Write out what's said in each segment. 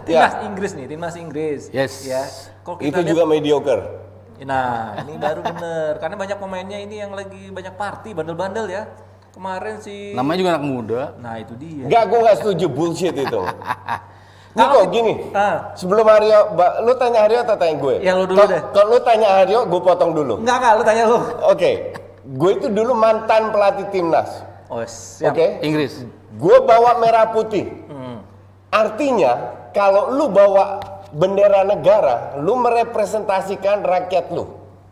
timnas Inggris nih, timnas Inggris. Yes. Ya. Kalau kita Itu lihat, juga mediocre. nah ini baru bener, karena banyak pemainnya ini yang lagi banyak party, bandel-bandel ya. Kemarin si, Namanya juga anak muda. nah itu dia. Enggak, gue nggak setuju bullshit itu. Niko, gini. Sebelum Aryo, lu tanya Aryo atau tanya gue? Ya lu dulu deh. Kalau lu tanya Aryo, gue potong dulu. Enggak, lu tanya lu. Oke, gue itu dulu mantan pelatih timnas. Oh, siap. Oke, Inggris. gue bawa merah putih. Artinya, kalau lu bawa bendera negara, lu merepresentasikan rakyat lu.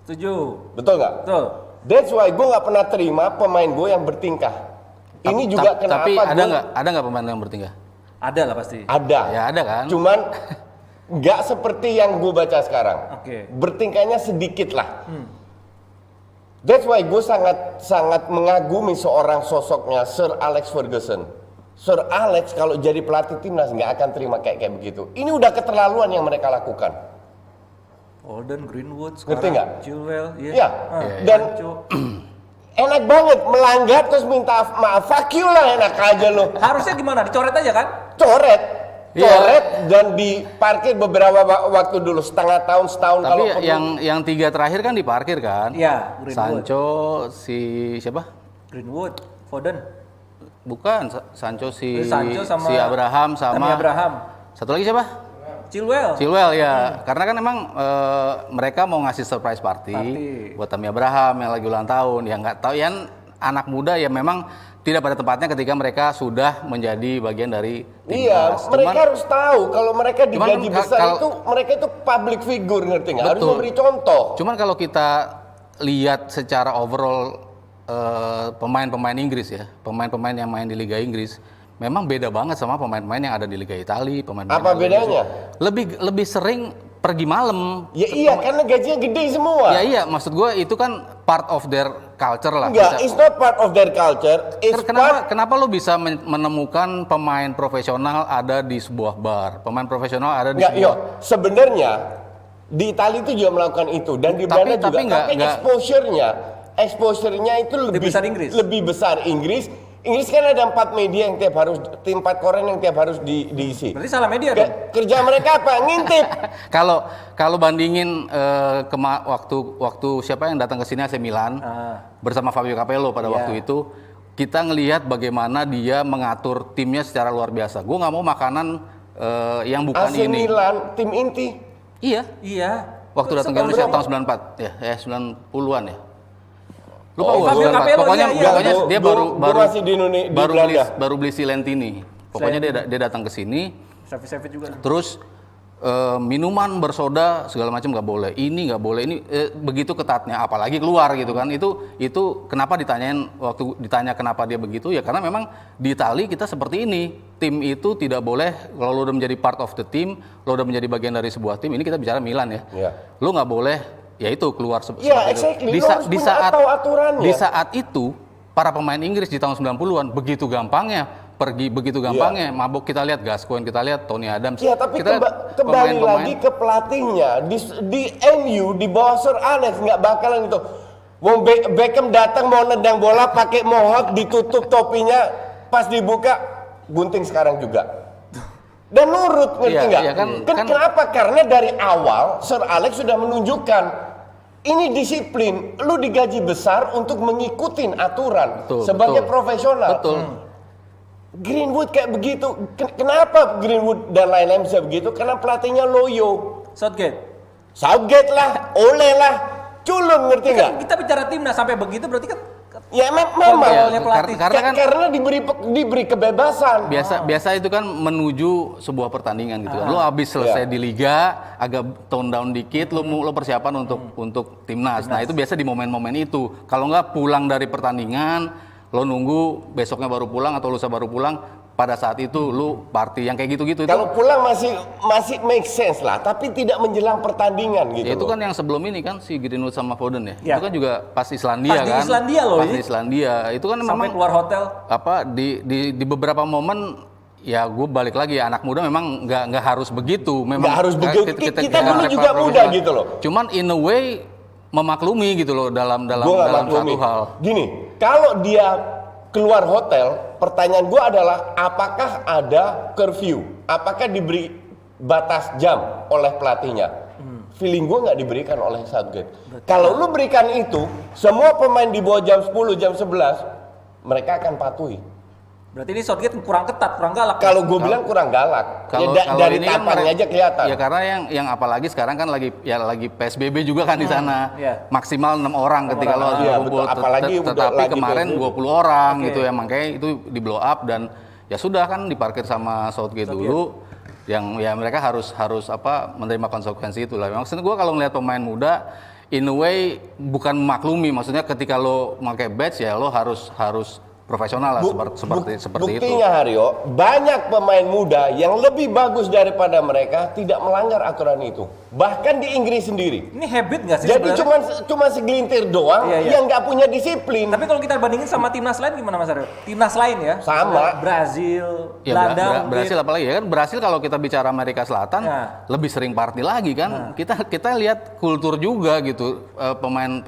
Setuju. Betul nggak? Betul. That's why gue nggak pernah terima pemain gue yang bertingkah. Ini juga kenapa Tapi gue ada nggak pemain yang bertingkah? Ada lah pasti. ada. Ya ada kan. Cuman nggak seperti yang gue baca sekarang. Oke. Bertingkahnya sedikit lah. That's why gue sangat mengagumi seorang sosoknya Sir Alex Ferguson. Sir Alex kalau jadi pelatih timnas nggak akan terima kayak begitu. Ini udah keterlaluan yang mereka lakukan. Holden, Greenwood, Ngerti nggak? Chilwell, Ya. iya. Dan Sancho. enak banget melanggar terus minta maaf. Fuck you lah, enak aja lo. Harusnya gimana? Dicoret aja kan? Coret Iya. dan diparkir beberapa waktu dulu, setengah tahun, setahun. Tapi kalau yang 3 terakhir kan diparkir kan? Iya, Greenwood. Sancho, si siapa? Greenwood, Foden, Bukan, Sancho Sancho sama si Abraham Tammy sama Abraham, satu lagi siapa? Chilwell. Chilwell ya. Karena kan emang mereka mau ngasih surprise party buat Tammy Abraham yang lagi ulang tahun. Yang nggak tahu yang anak muda ya memang tidak pada tempatnya ketika mereka sudah menjadi bagian dari iya, timnas. mereka harus tahu kalau mereka digaji Cuman besar kalau- itu mereka itu public figure, ngerti nggak? Harus Betul. memberi contoh. Cuman kalau kita lihat secara overall pemain-pemain Inggris ya, pemain-pemain yang main di Liga Inggris, memang beda banget sama pemain-pemain yang ada di Liga Italia. Apa bedanya? Lebih sering pergi malam. Ya iya, karena gajinya gede semua. Ya iya, maksud gue itu kan part of their culture lah. Enggak, it's not part of their culture. It's Kenapa lo bisa menemukan pemain profesional ada di sebuah bar, pemain profesional ada di Enggak, sebuah sebenarnya di Italia itu juga melakukan itu dan di Belanda juga. tapi nggak- exposure-nya itu lebih besar Inggris. Lebih besar Inggris. Inggris kan ada 4 media yang tiap harus, 4 koran yang tiap harus diisi. Berarti salah media dong. Kerja mereka apa? Ngintip. Kalau bandingin waktu siapa yang datang ke sini AC Milan bersama Fabio Capello pada waktu itu, kita ngelihat bagaimana dia mengatur timnya secara luar biasa. Gue nggak mau makanan yang bukan AC ini. Milan, tim inti. Iya. Iya. Waktu datang ke Indonesia tahun 94 ya 90-an ya. Lupa Oh, gua, Fabio 94. Capello, Pokoknya iya, iya. dia Gua masih di Indonesia, di Belanda. baru beli si Lentini. Pokoknya dia datang ke sini. Safi juga. Terus minuman bersoda segala macam nggak boleh, ini nggak boleh, ini begitu ketatnya, apalagi keluar gitu kan. Itu kenapa waktu ditanya kenapa dia begitu ya, karena memang di Itali kita seperti ini, tim itu tidak boleh, kalau lo udah menjadi part of the team, lo udah menjadi bagian dari sebuah tim, ini kita bicara Milan ya, lo nggak boleh ya itu keluar Iya, exactly. Lo harus punya tahu aturannya. di saat itu para pemain Inggris di tahun 90-an begitu gampangnya pergi, begitu gampangnya mabuk. Kita lihat Gascoigne, kita lihat Tony Adams. Iya, tapi kita kembali lagi ke pelatihnya. Di MU di bawah Sir Alex nggak bakalan itu. Wong Beckham datang mau nendang bola pakai mohawk, ditutup topinya, pas dibuka gunting sekarang juga. Dan nurut, ngerti nggak? Iya, Kenapa? Karena dari awal Sir Alex sudah menunjukkan ini disiplin. Lu digaji besar untuk mengikuti aturan sebagai profesional. Betul. Greenwood kayak begitu. Kenapa Greenwood dan lain-lain bisa begitu? Karena pelatihnya loyo. Southgate lah, Ole lah, culun, ngerti nggak? Kita bicara timnas sampai begitu berarti kan Ya memang. pelatih. Karena diberi kebebasan. Biasa itu kan menuju sebuah pertandingan gitu kan. Lo habis selesai di liga, agak tone down dikit, lo persiapan untuk timnas. Nah, itu biasa di momen-momen itu. Kalau nggak pulang dari pertandingan, lo nunggu besoknya baru pulang atau lusa baru pulang. Pada saat itu lu party yang kayak gitu-gitu. Kalau pulang masih make sense lah, tapi tidak menjelang pertandingan gitu. Ya, itu loh. kan yang sebelum ini kan si Greenwood sama Foden ya. Ya. Itu kan juga pas Islandia Pas di kan. Islandia loh, Pas ini. di Islandia. Itu kan sampai memang keluar hotel. di beberapa momen ya gue balik lagi ya, anak muda memang nggak harus begitu. Memang Nggak harus begitu. Kita dulu juga muda gitu loh. Cuman in a way memaklumi gitu loh dalam Gua nggak satu maklumi. hal. Gini, kalau dia keluar hotel, pertanyaan gue adalah apakah ada curfew? Apakah diberi batas jam oleh pelatihnya. Feeling gue nggak diberikan oleh Southgate. Kalau lu berikan itu, semua pemain di bawah jam 10, jam 11, mereka akan patuhi. Berarti ini Southgate kurang ketat, kurang galak. Kalau gue bilang kurang galak, Kalau dari ini kan tampangnya aja kelihatan. Ya karena yang apalagi sekarang kan lagi PSBB juga kan di sana. Iya. Maksimal 6 orang ketika lo harus Iya, berkumpul. betul. Apalagi udah Tetapi lagi kemarin PSBB. 20 orang gitu ya, makanya itu di blow up dan ya sudah kan diparkir sama Southgate dulu. Yang ya mereka harus menerima konsekuensi itu lah. Maksudnya gue kalau melihat pemain muda, in a way bukan memaklumi. Maksudnya ketika lo pakai badge ya lo harus profesional lah seperti itu. Buktinya Haryo, banyak pemain muda yang lebih bagus daripada mereka tidak melanggar aturan itu. Bahkan di Inggris sendiri. Ini habit nggak sih Jadi sebenarnya? cuma segelintir doang yang nggak punya disiplin. Tapi kalau kita bandingin sama timnas lain gimana Mas Aryo? Timnas lain ya? Sama. Brazil, Ya, Belanda mungkin. Brasil apalagi ya kan Brasil kalau kita bicara Amerika Selatan Nah. lebih sering party lagi kan. Kita lihat kultur juga gitu pemain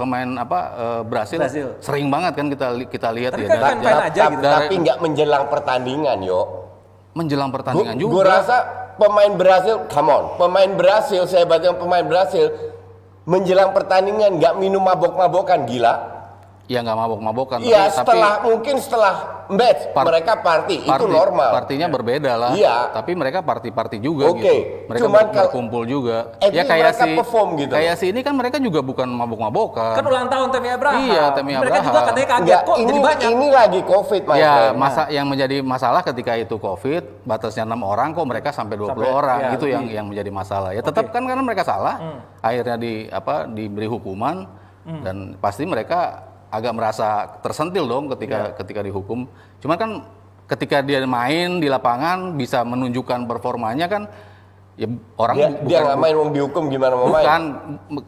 Brasil sering banget kan kita lihat Tapi ya. kan main aja gitu. Tapi nggak menjelang pertandingan, yo. Menjelang pertandingan juga. Gue rasa pemain Brasil, come on, pemain Brasil, saya baca pemain Brasil menjelang pertandingan nggak minum mabok-mabokan, gila. Ya nggak mabok-mabokan. Iya, tapi mungkin setelah match mereka party, itu normal. Partinya berbeda lah. Iya. Tapi mereka party juga Oke. gitu. Mereka Cuman berkumpul juga. at Ya least kayak mereka perform gitu. Kayak si ini kan mereka juga bukan mabok-mabokan. Kan ulang tahun Temi Abraham. Iya, Temi Mereka Abraham. juga katanya kaget Enggak, kok jadi banyak. ini lagi COVID, my Ya, friend. yang menjadi masalah ketika itu COVID, batasnya 6 orang kok mereka sampai 20 orang. ya, Itu lebih. yang menjadi masalah. Ya tetap kan karena mereka salah, akhirnya diberi hukuman dan pasti mereka agak merasa tersentil dong ketika dihukum. Cuman kan ketika dia main di lapangan bisa menunjukkan performanya kan ya orang Dia nggak main, wong dihukum gimana mau main? bukan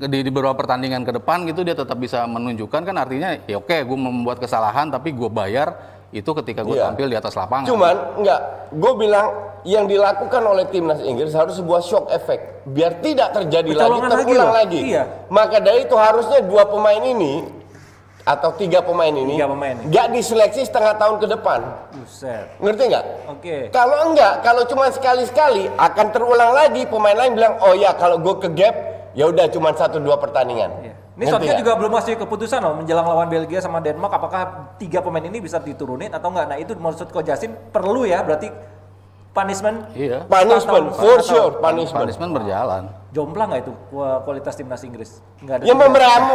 di beberapa pertandingan ke depan gitu dia tetap bisa menunjukkan kan artinya ya oke gue membuat kesalahan tapi gue bayar itu ketika gue Iya. tampil di atas lapangan. Cuman enggak, gue bilang yang dilakukan oleh timnas Inggris harus sebuah shock effect biar tidak terjadi lagi, Kecolongan terulang lagi lagi. loh. Iya. Maka dari itu harusnya 2 pemain ini atau 3 pemain ini Tiga pemain. nggak diseleksi setengah tahun ke depan. Buset. Ngerti nggak? Oke. Kalau enggak, kalau cuma sekali-sekali akan terulang lagi, pemain lain bilang, oh ya kalau gue ke gap ya udah cuma 1-2 pertandingan. Iya. Ini Ngerti Southgate nggak? juga belum ngasih keputusan loh menjelang lawan Belgia sama Denmark apakah 3 pemain ini bisa diturunin atau enggak. Nah, itu maksud Coach Justin perlu ya berarti punishment. Iya. Punishment, for sure, punishment. Punishment berjalan. Jomplang nggak itu kualitas timnas Inggris? Enggak ada. Ya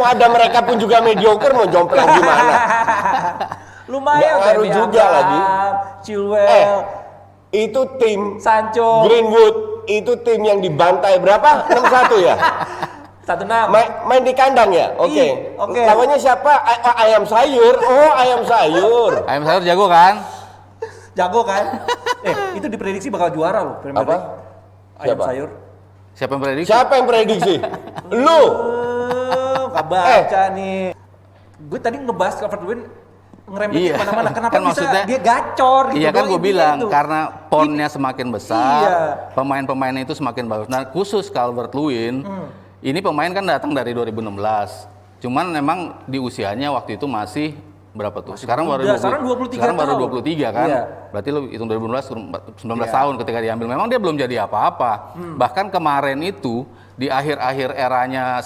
ada mereka pun juga mediocre, mau jomplang gimana? Lumayan Nggak ngaruh Temi juga Abraham, lagi. Chilwell, Itu tim Sancho, Greenwood, itu tim yang dibantai berapa? 6-1 ya? 1-6. Main di kandang ya? Oke. Ih, oke. Lawannya siapa? Ayam sayur. Oh, ayam sayur. Ayam sayur jago kan? Jago kan? Itu diprediksi bakal juara loh Premier Apa? League. Ayam Siapa? sayur. Siapa yang prediksi? Siapa yang prediksi? Lu. Nggak baca nih. Gue tadi ngebahas Calvert-Lewin ngeremehin Iya. kemana-mana. Kenapa Kan bisa maksudnya- dia gacor gitu? Iya kan doang gue intinya bilang itu. karena ponnya semakin besar, Iya. pemain-pemain itu semakin bagus. Nah khusus Calvert-Lewin, ini pemain kan datang dari 2016. Cuman memang di usianya waktu itu masih berapa tuh? Sekarang baru muda, sekarang 23 sekarang baru tahun. 23 kan? Iya. Berarti lu hitung 2012 19 Iya. tahun ketika diambil. Memang dia belum jadi apa-apa. Bahkan kemarin itu di akhir-akhir eranya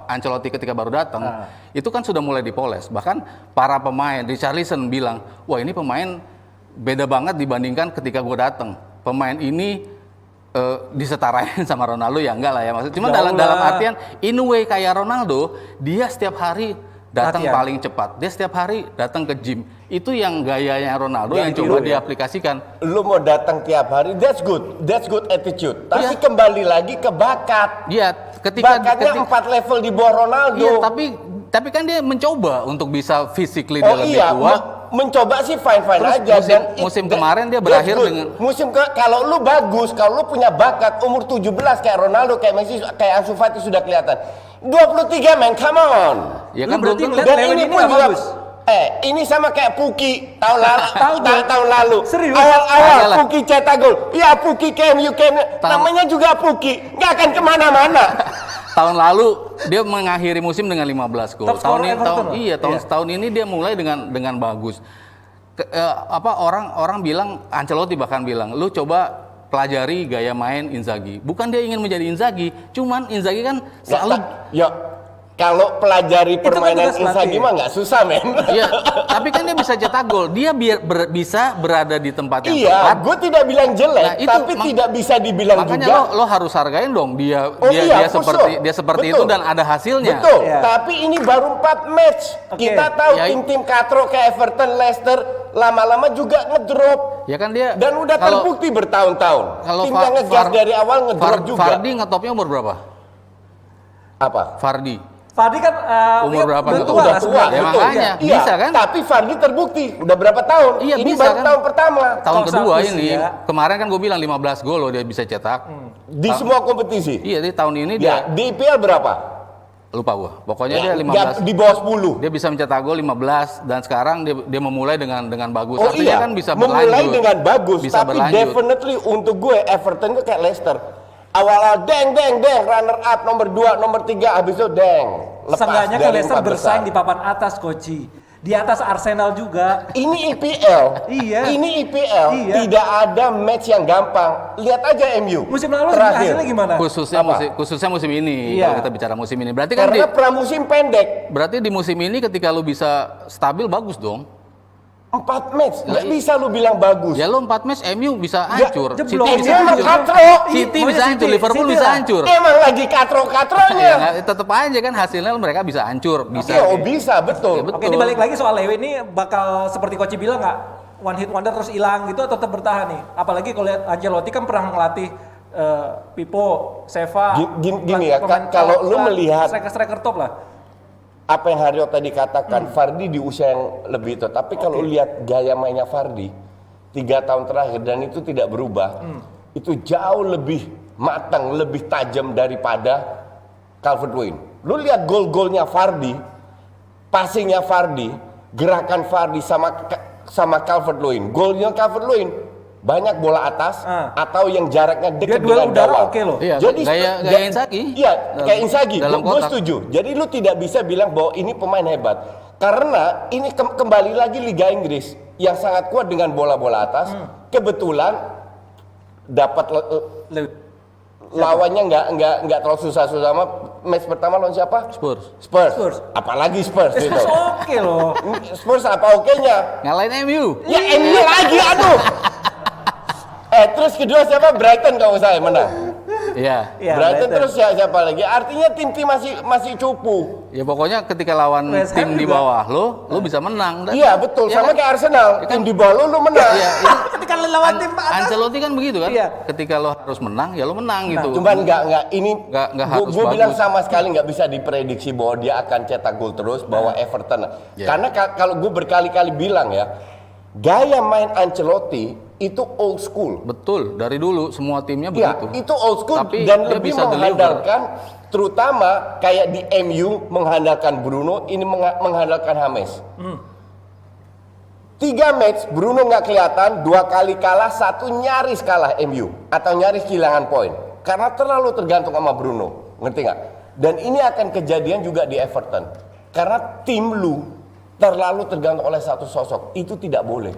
Ancelotti ketika baru datang, itu kan sudah mulai dipoles. Bahkan para pemain, Richarlison bilang, wah ini pemain beda banget dibandingkan ketika gue datang. Pemain ini disetarain sama Ronaldo ya enggak lah ya maksudnya. Cuma Jauh dalam lah. artian in a way kayak Ronaldo, dia setiap hari datang Latihan. paling cepat. Dia setiap hari datang ke gym. Itu yang gayanya Ronaldo Yang yang coba ditiru ya. diaplikasikan. Lu mau datang tiap hari, that's good attitude. Tapi Iya. kembali lagi ke bakat. Iya, ketika Bakatnya 4 level di bawah Ronaldo. iya, tapi kan dia mencoba untuk bisa physically Oh dia lebih iya, kuat. mencoba sih fine-fine Terus aja. musim kemarin dia berakhir that's good. dengan- Kalau lu bagus, kalau lu punya bakat umur 17 kayak Ronaldo, kayak Messi, kayak Ansu Fati sudah kelihatan. 23 man, come on. Ya Lu kan berarti belum ngeliat tentu. Dan Lewin ini ini pun nggak juga bagus? ini sama kayak Puki tahun lalu. tahun lalu. Serius? Awal-awal Iyalah. Puki cetak gol. Ya Puki came, you came. Namanya juga Puki. Nggak akan kemana-mana. Tahun lalu dia mengakhiri musim dengan 15 gol. Top scorer Everton loh. Iya, Iya. tahun ini dia mulai dengan bagus. Orang bilang Ancelotti bahkan bilang, lu coba pelajari gaya main Inzaghi. Bukan dia ingin menjadi Inzaghi, cuman Inzaghi kan selalu Ya, kalau pelajari Itu kan permainan tugas Inzaghi pelatih. mah nggak susah, men. Iya, tapi kan dia bisa cetak gol. Dia bisa berada di tempat yang Iya, tepat. gue tidak bilang jelek, Nah, itu tapi tidak bisa dibilang Makanya juga. lo harus hargain dong dia Oh iya, for sure. dia seperti Betul. itu dan ada hasilnya. Betul, Iya. tapi ini baru 4 match. Oke. Kita tahu Ya, tim-tim katro kayak Everton, Leicester lama-lama juga ngedrop. Ya kan dia Dan udah terbukti bertahun-tahun. Kalau Tim yang ngegas dari awal ngedrop juga. Vardy ngetopnya umur berapa? Apa? Vardy. Fardi kan Umur berapa udah nggak tua tahu. lah Udah tua, sebenarnya. Ya, betul. makanya. Iya, Bisa kan? Tapi Vardy terbukti udah berapa tahun? Iya, Ini bisa baru kan? tahun pertama. Tahun Kalau kedua sama ini. usia. Kemarin kan gue bilang 15 gol loh dia bisa cetak. Di semua kompetisi. Iya, di tahun ini Ya, dia di IPL berapa? lupa gua. Pokoknya Ya, dia 15. di bawah 10. Dia bisa mencetak gol 15 dan sekarang dia memulai dengan bagus. Oh Artinya iya, kan bisa memulai berlanjut. dengan bagus, Bisa tapi berlanjut. definitely untuk gue Everton itu kayak Leicester. Awal-awal deng, runner up nomor 2, nomor 3, habis itu deng. Lepas Seenggaknya kan dari Leicester 4 besar. bersaing di papan atas, Koci. Di atas Arsenal juga. Ini IPL. Iya. Ini IPL. Iya. Tidak ada match yang gampang. Lihat aja MU. Musim lalu terakhir. hasilnya gimana? Khususnya musim ini. Iya. Kalau kita bicara musim ini, berarti kan Karena pramusim pendek. berarti di musim ini ketika lu bisa stabil bagus dong. 4 match. Nggak bisa lu bilang bagus. Ya lo 4 match MU bisa Nggak, hancur. jeblok. City bisa Emang hancur. katro. City Maunya bisa hancur, City. Liverpool City bisa lah. hancur. Emang lagi Ya, katro-katronya. tetep aja kan hasilnya mereka bisa hancur, bisa. Iya, oh bisa, betul. Ya, betul. Oke, ini balik lagi soal Lewe ini bakal seperti Koci bilang nggak one hit wonder terus hilang gitu atau tetap bertahan nih? Apalagi kalau lihat Ancelotti kan pernah ngelatih Pipo, Seva, Gini ya, kalau lu melihat striker top lah. apa yang Haryo tadi katakan, Vardy di usia yang lebih itu. Tapi kalau lihat gaya mainnya Vardy 3 tahun terakhir dan itu tidak berubah, itu jauh lebih matang, lebih tajam daripada Calvert-Lewin. Lu lihat gol-golnya Vardy, passingnya Vardy, gerakan Vardy sama Calvert-Lewin. Golnya Calvert-Lewin banyak bola atas atau yang jaraknya Dia dekat duel dengan udara gawang. oke loh. Iya, Jadi gaya Inzaghi. Iya, kayak Inzaghi. Dalam Gue kotak. setuju. Jadi lu tidak bisa bilang bahwa ini pemain hebat. Karena ini kembali lagi Liga Inggris yang sangat kuat dengan bola-bola atas. Kebetulan dapat lawannya nggak terlalu susah-susah. Sama match pertama lawan siapa? Spurs. Spurs. Apalagi Spurs itu. Spurs oke loh. Spurs apa oke-nya? Ngalahin MU. Ya MU lagi, aduh. Terus kedua siapa? Brighton kalau saya menang. Iya. Iya, Brighton better. terus siapa lagi? Artinya tim-tim masih cupu. Ya pokoknya ketika lawan West Ham tim di juga. bawah lo bisa menang. Dan- Iya betul, Ya sama kan? kayak Arsenal. Tim di bawah lu menang. Iya, itu Ketika lawan tim atas. Ancelotti kan begitu kan? Iya. Ketika lo harus menang, ya lo menang gitu. Cuman nggak ini Nggak harus gue bilang bagus. sama sekali nggak bisa diprediksi bahwa dia akan cetak gol terus bahwa Everton. Iya. Karena kalau gue berkali-kali bilang ya, gaya main Ancelotti itu old school. Betul, dari dulu semua timnya Ya, begitu. itu old school Tapi dan dia lebih bisa mengandalkan terutama kayak di MU mengandalkan Bruno, ini mengandalkan James. 3 match Bruno nggak kelihatan, 2 kali kalah, 1 nyaris kalah MU atau nyaris kehilangan poin karena terlalu tergantung sama Bruno, ngerti nggak? Dan ini akan kejadian juga di Everton karena tim lu terlalu tergantung oleh satu sosok, itu tidak boleh.